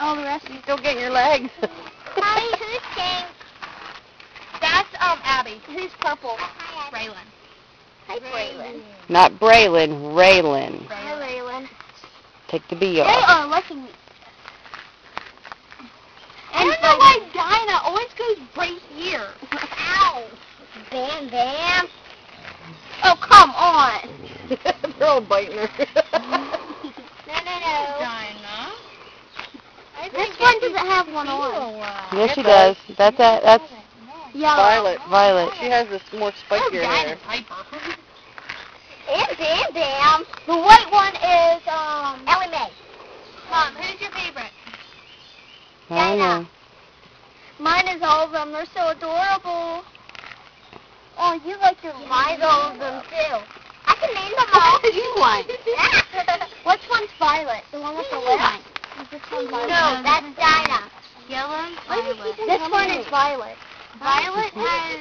Oh, the rest of you still getting your legs. Mommy, who's pink? That's, Abby. Who's purple? Braylon. Hi, Braylon. Not Braylon, Raylin. Hi, Raylin. Take the B They off. are licking me. I don't know why Dinah always goes right here. Ow. Bam, bam. Oh, come on. They're all biting her. No. Dinah. This one doesn't have one on. Yes, she does. That's Yellow. Violet. Violet. She has this more spikier hair. Dinah's hyper. And bam, bam. The white one is, Ellie Mae. Mom, who's your favorite? I don't know. Mine is all of them. They're so adorable. Oh, you like your Mine's all of them, too. I can name them all. You want? Which one's Violet? The one with the lips? This one's Violet. No, that's Dinah. Yellow, This one is Violet. Violet has...